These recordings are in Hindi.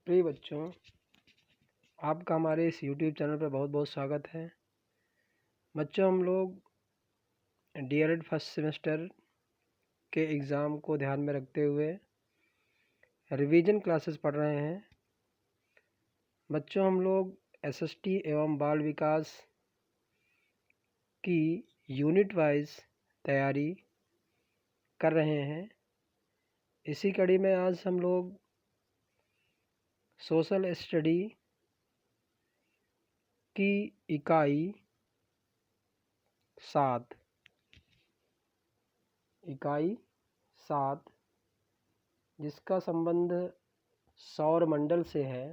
प्रिय बच्चों, आपका हमारे इस YouTube चैनल पर बहुत बहुत स्वागत है। बच्चों, हम लोग डीएलएड फर्स्ट सेमेस्टर के एग्ज़ाम को ध्यान में रखते हुए रिवीजन क्लासेस पढ़ रहे हैं। बच्चों, हम लोग एसएसटी एवं बाल विकास की यूनिट वाइज तैयारी कर रहे हैं। इसी कड़ी में आज हम लोग सोशल स्टडी की इकाई 7 जिसका संबंध सौर मंडल से है।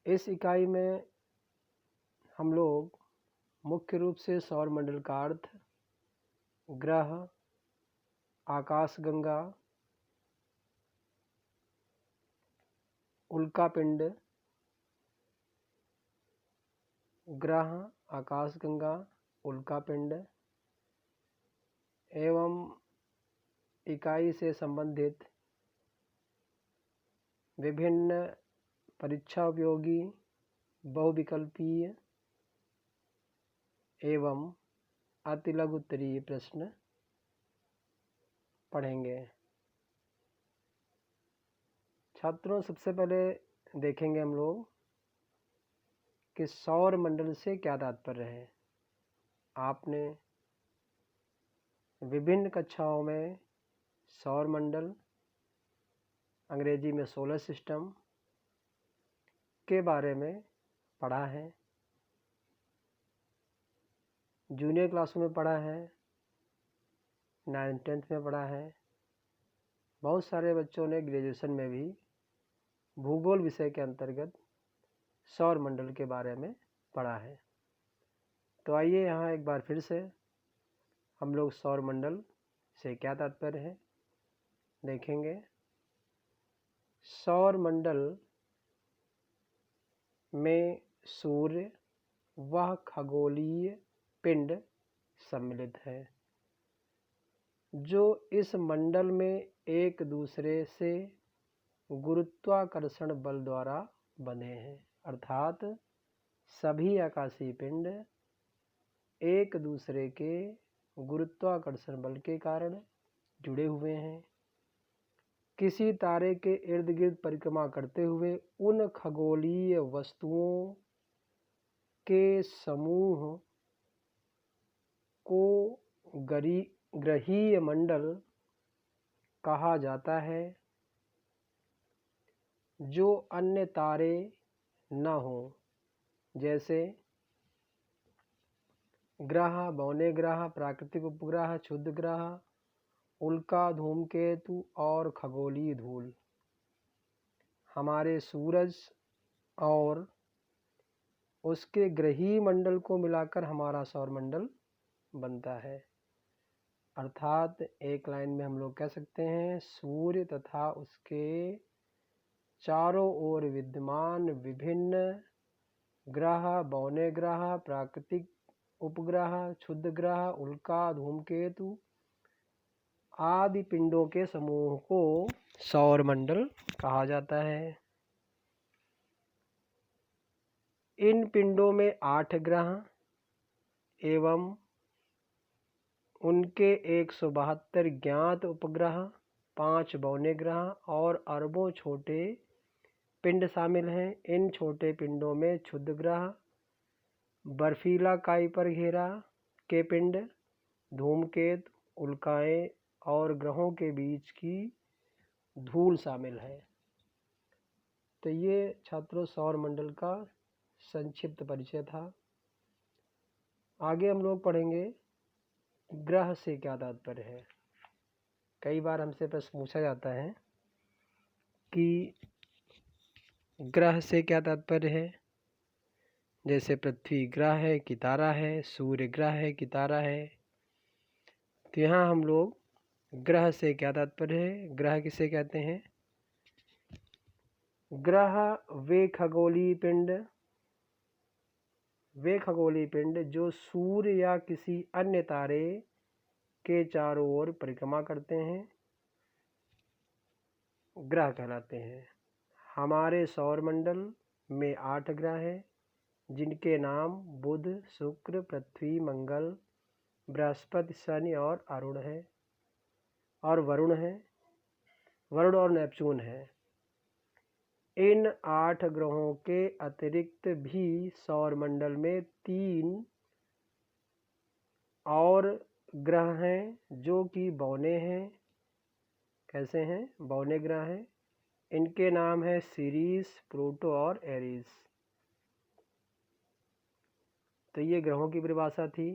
इस इकाई में हम लोग मुख्य रूप से सौर मंडल का अर्थ, ग्रह, आकाशगंगा, उल्कापिंड, ग्रह, आकाशगंगा, उल्कापिंड एवं इकाई से संबंधित विभिन्न परीक्षा उपयोगी, बहुविकल्पीय एवं अति लघु उत्तरीय प्रश्न पढ़ेंगे। छात्रों, सबसे पहले देखेंगे हम लोग कि सौर मंडल से क्या तात्पर्य है। आपने विभिन्न कक्षाओं में सौर मंडल, अंग्रेजी में सोलर सिस्टम के बारे में पढ़ा है। जूनियर क्लासों में पढ़ा है, 9th 10th में पढ़ा है। बहुत सारे बच्चों ने ग्रेजुएशन में भी भूगोल विषय के अंतर्गत सौर मंडल के बारे में पढ़ा है। तो आइए यहाँ एक बार फिर से हम लोग सौर मंडल से क्या तात्पर्य है देखेंगे। सौर मंडल में सूर्य वह खगोलीय पिंड सम्मिलित है जो इस मंडल में एक दूसरे से गुरुत्वाकर्षण बल द्वारा बंधे हैं। अर्थात सभी आकाशीय पिंड एक दूसरे के गुरुत्वाकर्षण बल के कारण जुड़े हुए हैं। किसी तारे के इर्द गिर्द परिक्रमा करते हुए उन खगोलीय वस्तुओं के समूह को ग्रहीय मंडल कहा जाता है जो अन्य तारे न हो, जैसे ग्रह, बौने ग्रह, प्राकृतिक उपग्रह, क्षुद्र ग्रह, उल्का, धूमकेतु और खगोलीय धूल। हमारे सूरज और उसके ग्रहीय मंडल को मिलाकर हमारा सौर मंडल बनता है। अर्थात एक लाइन में हम लोग कह सकते हैं, सूर्य तथा उसके चारों ओर विद्यमान विभिन्न ग्रह, बौने ग्रह, प्राकृतिक उपग्रह, क्षुद्र ग्रह, उल्का, धूमकेतु आदि पिंडों के समूह को सौर मंडल कहा जाता है। इन पिंडों में 8 ग्रह एवं उनके 172 ज्ञात उपग्रह, 5 बौने ग्रह और अरबों छोटे पिंड शामिल हैं। इन छोटे पिंडों में क्षुद्र ग्रह, बर्फीला काइपर घेरा के पिंड, धूमकेतु, उल्काएं और ग्रहों के बीच की धूल शामिल है। तो ये छात्रों सौर मंडल का संक्षिप्त परिचय था। आगे हम लोग पढ़ेंगे ग्रह से क्या तात्पर्य है। कई बार हमसे प्रश्न पूछा जाता है कि ग्रह से क्या तात्पर्य है। जैसे पृथ्वी ग्रह है कि तारा है, सूर्य ग्रह है कि तारा है। तो यहाँ हम लोग ग्रह से क्या तात्पर्य है, ग्रह किसे कहते हैं। ग्रह वे खगोलीय पिंड जो सूर्य या किसी अन्य तारे के चारों ओर परिक्रमा करते हैं, ग्रह कहलाते हैं। हमारे सौरमंडल में 8 ग्रह हैं, जिनके नाम बुध, शुक्र, पृथ्वी, मंगल, बृहस्पति, शनि और वरुण है। वरुण और नेपच्यून है। इन 8 ग्रहों के अतिरिक्त भी सौरमंडल में 3 और ग्रह हैं जो कि बौने हैं। कैसे हैं? बौने ग्रह हैं। इनके नाम है सीरीस, प्लूटो और एरीस। तो ये ग्रहों की परिभाषा थी।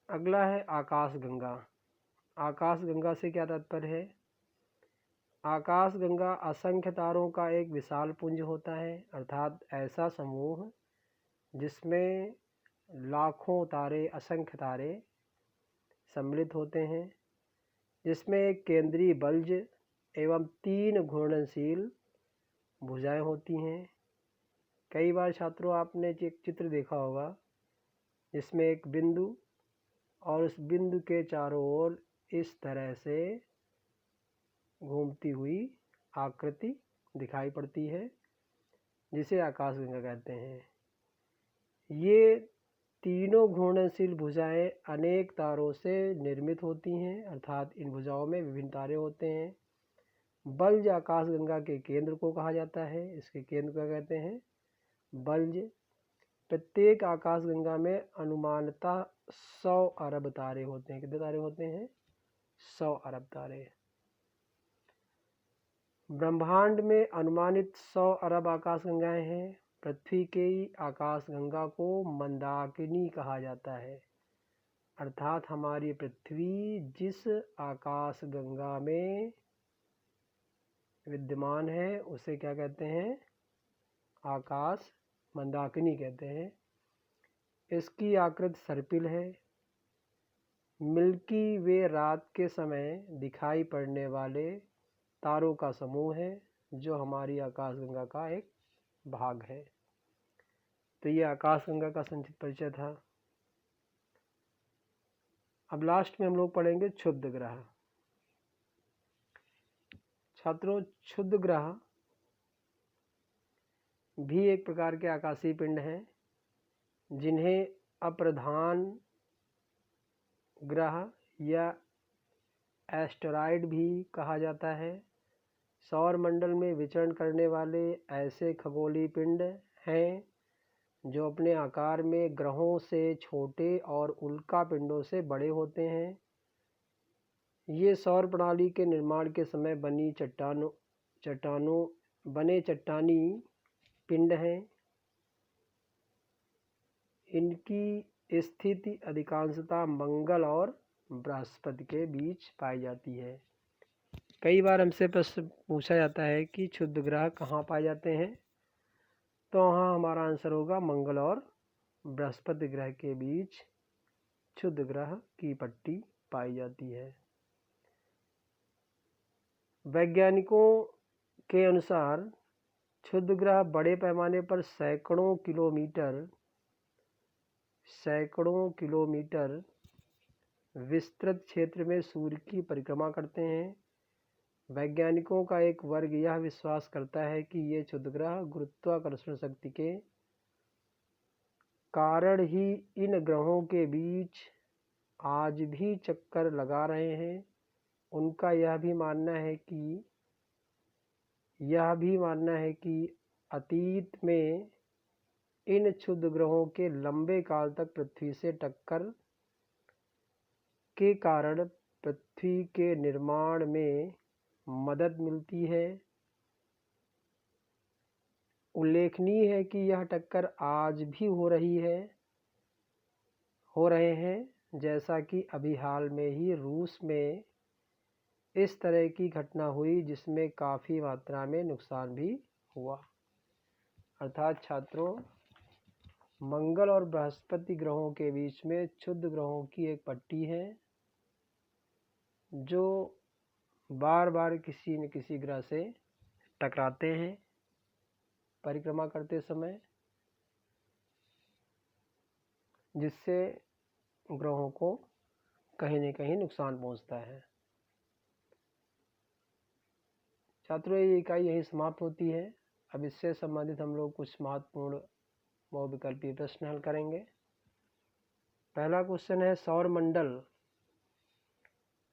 अगला है आकाशगंगा। आकाशगंगा से क्या तात्पर्य है? आकाशगंगा असंख्य तारों का एक विशाल पुंज होता है, अर्थात ऐसा समूह जिसमें लाखों तारे, असंख्य तारे सम्मिलित होते हैं, जिसमें एक केंद्रीय बल्ज एवं 3 घूर्णनशील भुजाएं होती हैं। कई बार छात्रों आपने एक चित्र देखा होगा जिसमें एक बिंदु और उस बिंदु के चारों ओर इस तरह से घूमती हुई आकृति दिखाई पड़ती है, जिसे आकाशगंगा कहते हैं। ये तीनों घूर्णनशील भुजाएं अनेक तारों से निर्मित होती हैं, अर्थात इन भुजाओं में विभिन्न तारे होते हैं। बल्ज आकाशगंगा के केंद्र को कहा जाता है। इसके केंद्र को कहते हैं बल्ज। प्रत्येक आकाशगंगा में अनुमानतः 100 अरब तारे होते हैं। कितने तारे होते हैं? 100 अरब तारे। ब्रह्मांड में अनुमानित 100 अरब आकाशगंगाएं हैं। पृथ्वी की आकाशगंगा को मंदाकिनी कहा जाता है, अर्थात हमारी पृथ्वी जिस आकाशगंगा में विद्यमान है उसे क्या कहते हैं? आकाश मंदाकिनी कहते हैं। इसकी आकृति सर्पिल है। मिल्की वे रात के समय दिखाई पड़ने वाले तारों का समूह है, जो हमारी आकाशगंगा का एक भाग है। तो ये आकाशगंगा का संक्षिप्त परिचय था। अब लास्ट में हम लोग पढ़ेंगे क्षुद्र ग्रह। छात्रों, क्षुद्र ग्रह भी एक प्रकार के आकाशीय पिंड हैं, जिन्हें अप्रधान ग्रह या एस्टेरॉयड भी कहा जाता है। सौरमंडल में विचरण करने वाले ऐसे खगोलीय पिंड हैं जो अपने आकार में ग्रहों से छोटे और उल्का पिंडों से बड़े होते हैं। ये सौर प्रणाली के निर्माण के समय बने चट्टानी पिंड हैं। इनकी स्थिति अधिकांशतः मंगल और बृहस्पति के बीच पाई जाती है। कई बार हमसे प्रश्न पूछा जाता है कि क्षुद्र ग्रह कहाँ पाए जाते हैं, तो वहाँ हमारा आंसर होगा मंगल और बृहस्पति ग्रह के बीच क्षुद्र ग्रह की पट्टी पाई जाती है। वैज्ञानिकों के अनुसार क्षुद्र ग्रह बड़े पैमाने पर सैकड़ों किलोमीटर विस्तृत क्षेत्र में सूर्य की परिक्रमा करते हैं। वैज्ञानिकों का एक वर्ग यह विश्वास करता है कि ये क्षुद्र ग्रह गुरुत्वाकर्षण शक्ति के कारण ही इन ग्रहों के बीच आज भी चक्कर लगा रहे हैं। उनका यह भी मानना है कि अतीत में इन क्षुद्र ग्रहों के लंबे काल तक पृथ्वी से टक्कर के कारण पृथ्वी के निर्माण में मदद मिलती है। उल्लेखनीय है कि यह टक्कर आज भी हो रहे हैं, जैसा कि अभी हाल में ही रूस में इस तरह की घटना हुई, जिसमें काफ़ी मात्रा में नुकसान भी हुआ। अर्थात छात्रों, मंगल और बृहस्पति ग्रहों के बीच में क्षुद्र ग्रहों की एक पट्टी है, जो बार बार किसी न किसी ग्रह से टकराते हैं परिक्रमा करते समय, जिससे ग्रहों को कहीं न कहीं नुकसान पहुंचता है। छात्रों ये इकाई यहीं समाप्त होती है। अब इससे संबंधित हम लोग कुछ महत्वपूर्ण बहुविकल्पीय प्रश्न हल करेंगे। पहला क्वेश्चन है सौर मंडल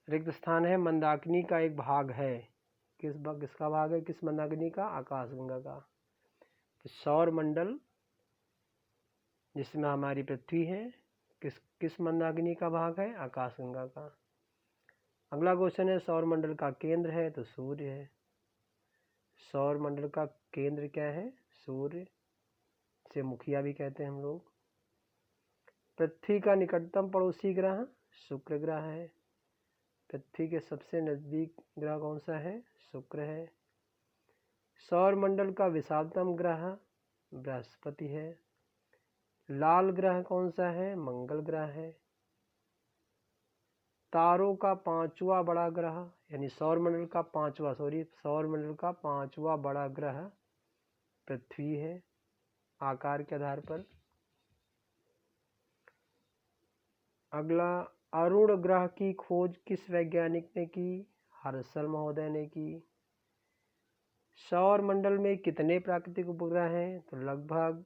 रिक्त स्थान है, मंदाकिनी का एक भाग है। किसका भाग है? किस मंदाकिनी का? आकाशगंगा का। तो सौर मंडल जिसमें हमारी पृथ्वी है, किस मंदाकिनी का भाग है? आकाशगंगा का। अगला क्वेश्चन है सौर मंडल का केंद्र है, तो सूर्य है। सौर मंडल का केंद्र क्या है? सूर्य, से मुखिया भी कहते हैं हम लोग। पृथ्वी का निकटतम पड़ोसी ग्रह शुक्र ग्रह है। पृथ्वी के सबसे नजदीक ग्रह कौन सा है? शुक्र है। सौर मंडल का विशालतम ग्रह बृहस्पति है। लाल ग्रह कौन सा है? मंगल ग्रह है। तारों का पांचवा बड़ा ग्रह, यानी सौर मंडल का पांचवा बड़ा ग्रह पृथ्वी है आकार के आधार पर। अगला, अरुण ग्रह की खोज किस वैज्ञानिक ने की? हर्शल महोदय ने की। सौर मंडल में कितने प्राकृतिक उपग्रह हैं? तो लगभग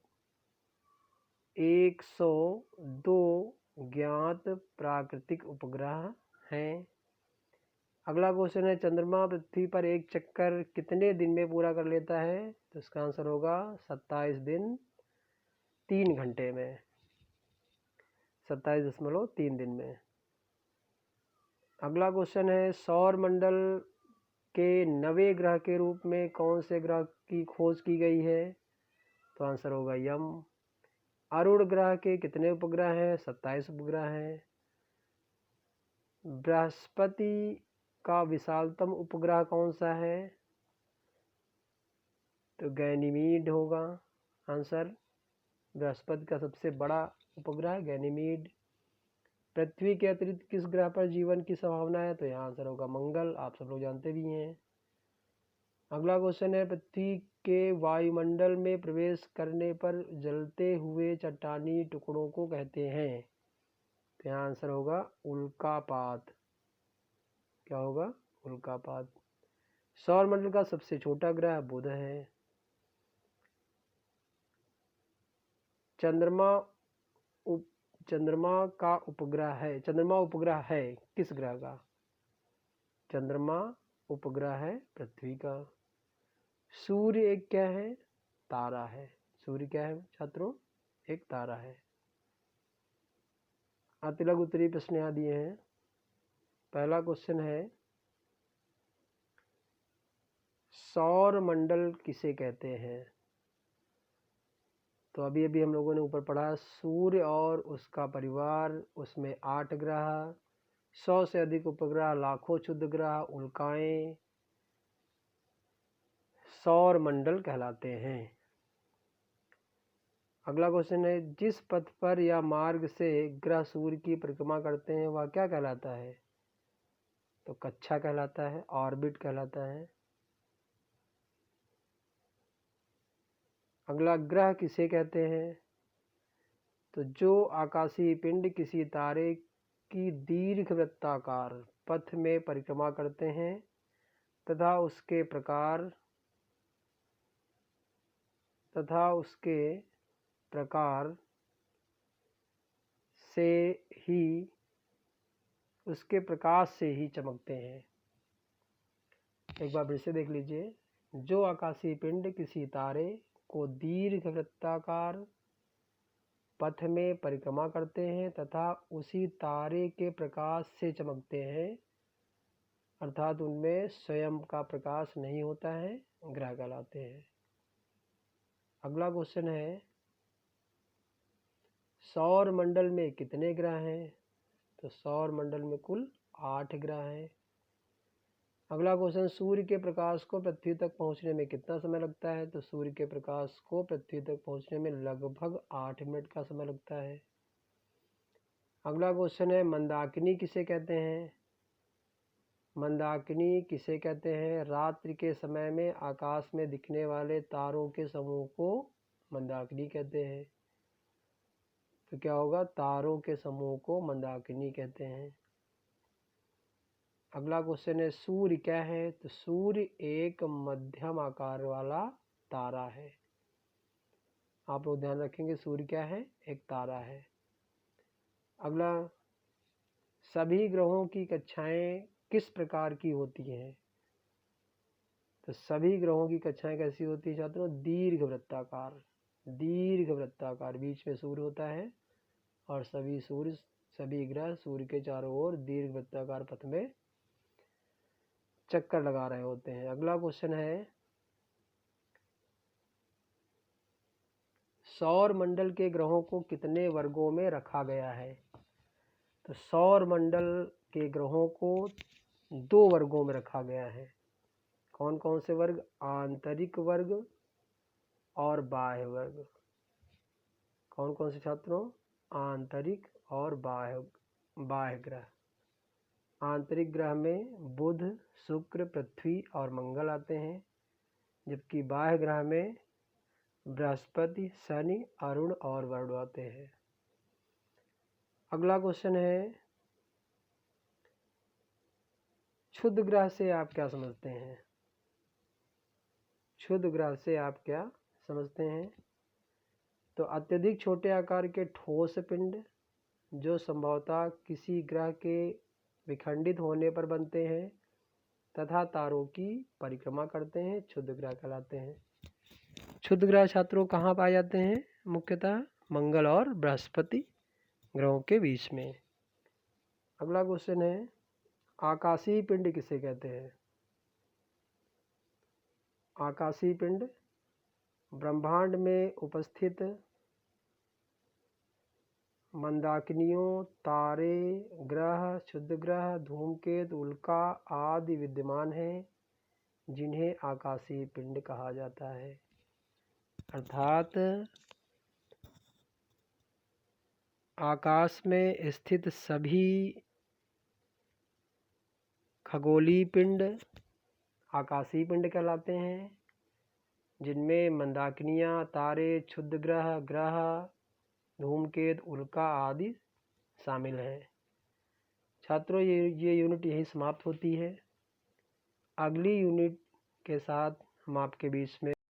102 ज्ञात प्राकृतिक उपग्रह हैं। अगला क्वेश्चन है चंद्रमा पृथ्वी पर एक चक्कर कितने दिन में पूरा कर लेता है? तो इसका आंसर होगा 27 दिन 3 घंटे में, 27.3 दिन में। अगला क्वेश्चन है सौर मंडल के 9वें ग्रह के रूप में कौन से ग्रह की खोज की गई है? तो आंसर होगा यम। अरुण ग्रह के कितने उपग्रह हैं? 27 उपग्रह हैं। बृहस्पति का विशालतम उपग्रह कौन सा है? तो गैनीमीड होगा आंसर। बृहस्पति का सबसे बड़ा उपग्रह गैनीमीड। पृथ्वी के अतिरिक्त किस ग्रह पर जीवन की संभावना है? तो यहाँ आंसर होगा मंगल, आप सब लोग जानते भी हैं। अगला क्वेश्चन है पृथ्वी के वायुमंडल में प्रवेश करने पर जलते हुए चट्टानी टुकड़ों को कहते हैं? तो यहाँ आंसर होगा उल्कापात। क्या होगा? उल्कापात। सौर मंडल का सबसे छोटा ग्रह बुध है। चंद्रमा उपग्रह है किस ग्रह का? चंद्रमा उपग्रह है पृथ्वी का। सूर्य एक क्या है? तारा है। सूर्य क्या है छात्रों? एक तारा है। अतिलघु उत्तरीय प्रश्न यहाँ दिए हैं। पहला क्वेश्चन है सौर मंडल किसे कहते हैं? तो अभी हम लोगों ने ऊपर पढ़ा सूर्य और उसका परिवार, उसमें 8 ग्रह, 100 से अधिक उपग्रह, लाखों क्षुद्र ग्रह, उल्काएं सौर मंडल कहलाते हैं। अगला क्वेश्चन है जिस पथ पर या मार्ग से ग्रह सूर्य की परिक्रमा करते हैं वह क्या कहलाता है? तो कक्षा कहलाता है, ऑर्बिट कहलाता है। अगला, ग्रह किसे कहते हैं? तो जो आकाशीय पिंड किसी तारे की दीर्घवृत्ताकार पथ में परिक्रमा करते हैं तथा उसके प्रकार से ही उसके प्रकाश से ही चमकते हैं। एक बार फिर से देख लीजिए। जो आकाशीय पिंड किसी तारे को दीर्घवृत्ताकार पथ में परिक्रमा करते हैं तथा उसी तारे के प्रकाश से चमकते हैं, अर्थात उनमें स्वयं का प्रकाश नहीं होता है, ग्रह कहलाते हैं। अगला क्वेश्चन है सौर मंडल में कितने ग्रह हैं? तो सौर मंडल में कुल 8 ग्रह हैं। अगला क्वेश्चन, सूर्य के प्रकाश को पृथ्वी तक पहुंचने में कितना समय लगता है? तो सूर्य के प्रकाश को पृथ्वी तक पहुंचने में लगभग 8 मिनट का समय लगता है। अगला क्वेश्चन है मंदाकिनी किसे कहते हैं? मंदाकिनी किसे कहते हैं? रात्रि के समय में आकाश में दिखने वाले तारों के समूह को मंदाकिनी कहते हैं। तो क्या होगा? तारों के समूह को मंदाकिनी कहते हैं। अगला क्वेश्चन है सूर्य क्या है? तो सूर्य एक मध्यम आकार वाला तारा है। आप लोग ध्यान रखेंगे, सूर्य क्या है? एक तारा है। अगला, सभी ग्रहों की कक्षाएं किस प्रकार की होती हैं? तो सभी ग्रहों की कक्षाएं कैसी होती है छात्रों? दीर्घ वृत्ताकार। दीर्घ वृत्ताकार, बीच में सूर्य होता है और सभी ग्रह सूर्य के चारों ओर दीर्घ वृत्ताकार पथ में चक्कर लगा रहे होते हैं। अगला क्वेश्चन है, सौर मंडल के ग्रहों को कितने वर्गों में रखा गया है? तो सौर मंडल के ग्रहों को 2 वर्गों में रखा गया है। कौन कौन से वर्ग? आंतरिक वर्ग और बाह्य वर्ग। कौन कौन से छात्रों? आंतरिक और बाह्य ग्रह। आंतरिक ग्रह में बुध, शुक्र, पृथ्वी और मंगल आते हैं, जबकि बाह्य ग्रह में बृहस्पति, शनि, अरुण और वरुण आते हैं। अगला क्वेश्चन है, क्षुद्र ग्रह से आप क्या समझते हैं? क्षुद्र ग्रह से आप क्या समझते हैं? तो अत्यधिक छोटे आकार के ठोस पिंड जो संभवतः किसी ग्रह के विखंडित होने पर बनते हैं तथा तारों की परिक्रमा करते हैं, क्षुद्र ग्रह कहलाते हैं। क्षुद्र ग्रह छात्रों कहाँ पाए जाते हैं? मुख्यतः मंगल और बृहस्पति ग्रहों के बीच में। अगला क्वेश्चन है, आकाशीय पिंड किसे कहते हैं? आकाशीय पिंड ब्रह्मांड में उपस्थित मंदाकिनियों, तारे, ग्रह, क्षुद्र ग्रह, धूमकेतु, उल्का आदि विद्यमान हैं, जिन्हें आकाशीय पिंड कहा जाता है। अर्थात आकाश में स्थित सभी खगोलीय पिंड आकाशीय पिंड कहलाते हैं, जिनमें मंदाकिनियाँ, तारे, क्षुद्र ग्रह, धूमकेतु, उल्का आदि शामिल हैं। छात्रों, ये यूनिट यहीं समाप्त होती है। अगली यूनिट के साथ हम आपके बीच में